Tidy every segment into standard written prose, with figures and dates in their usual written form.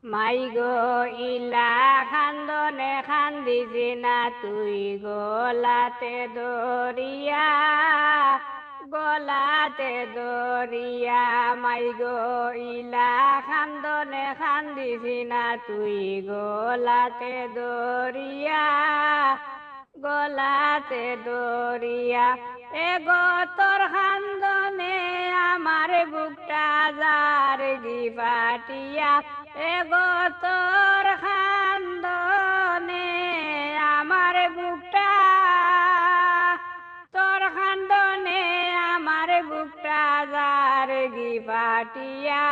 মাই গো ইলা খান্দনে খান্দিছি না তুই গলাতে দরিয়া গলাতে দরিয়া মাই গো ইলা খান্দনে খান্দিছি না তুই গলাতে দরিয়া গলাতে দরিয়া এ গো তোর খান্দনে আমার বুকটা যার দি ফাটিয়া এ গো তোর খান্দনে আমার বুকটা তোর খান্দনে আমার বুকটা যার গি ফাটিয়া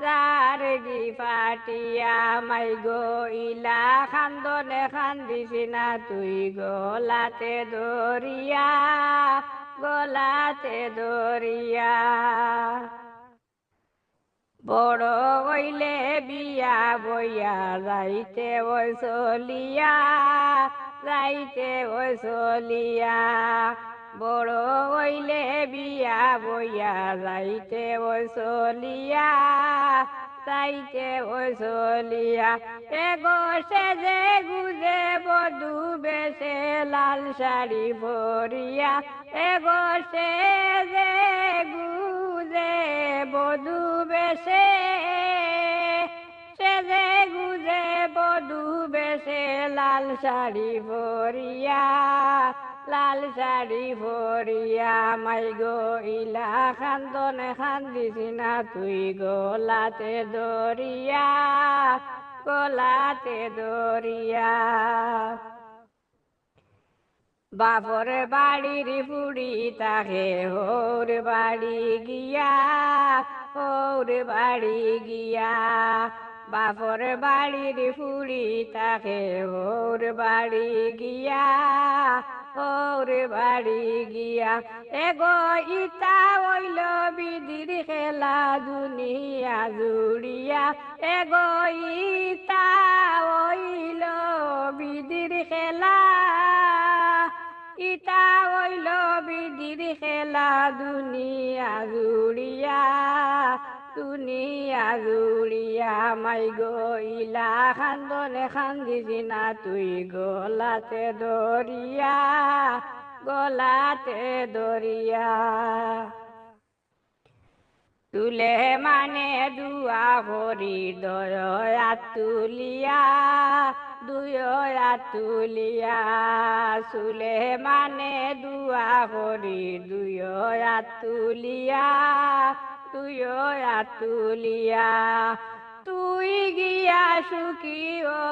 যার গি ফাটিয়া মাই গো ইলা খান্দনে খান্দিছি না তুই গলাতে দরিয়া গলাতে দরিয়া বড় হইলে বিয়া বইয়া যাইতে ওই চলিয়া যাইতে ওই চলিয়া বড় হইলে বিয়া বইয়া যাইতে ওই চলিয়া যাইতে ওই চলিয়া এ গো সে যে গুজে বধু বেশে লাল শাড়ি ভরিয়া এ গো সে যে গুজে বধু বেশে সে যে গুজে বধু বেশে লাল শাড়ি ভরিয়া লাল শাড়ি ভরিয়া মাই গো ইলা খান্দনে খান্দিছি না তুই গলাতে দরিয়া গলাতে দরিয়া বাপর বাড়ির বুড়ি তাকে হোর বাড়ি গিয়া হোর বাড়ি গিয়া বাপর বাড়ির বুড়ি তাকে হোর বাড়ি গিয়া হোর বাড়ি গিয়া এগো ইতা হইল বিধির খেলা দুনিয়া জুড়িয়া এগো ইতা হইল বিধির খেলা ইতা হইল বিধির খেলা দুনিয়া জুড়িয়া দুনিয়া জুড়িয়া মাই গো ইলা খান্দনে খান্দিছি না তুই গলাতে দরিয়া গলাতে দরিয়া তুলে মানে দুয়া করি দয়া তুলিয়া দুয়া তুলিয়া চুলে মানে দুয়া করি দুয়া তুলিয়া দুয়া তুলিয়া তুই গিয়া সুখী ও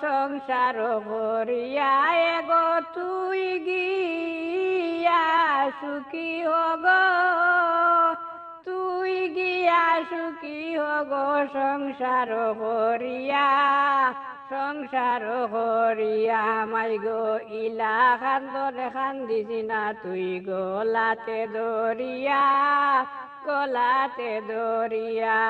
সংসার করিয়া এগো তুই গিয়া সুখী হগ তুই গিয়া সুখী হগ সংসার করিয়া সংসার করিয়া মাই গো ইলা খান্দনে খান্দিছি না তুই গলাতে দরিয়া গলাতে দরিয়া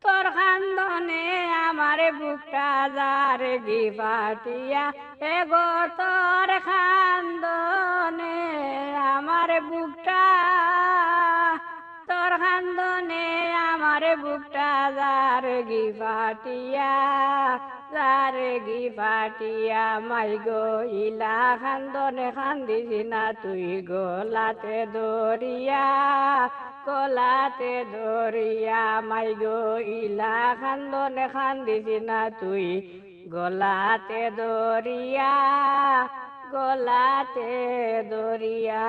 তোর খান্দনে আমার বুকটা যার গি ফাটিয়া এগো তোর খান্দনে আমার বুকটা তোর খান্দনে আমার বুকটা যার গি ফাটিয়া যার গি ফাটিয়া মাই গো ইলা খান্দনে খান্দিছি না তুই গলাতে দরিয়া গলাতে দরিয়া মাই গো ইলা খান্দনে খান্দিছি না তুই গলাতে দরিয়া গলাতে দরিয়া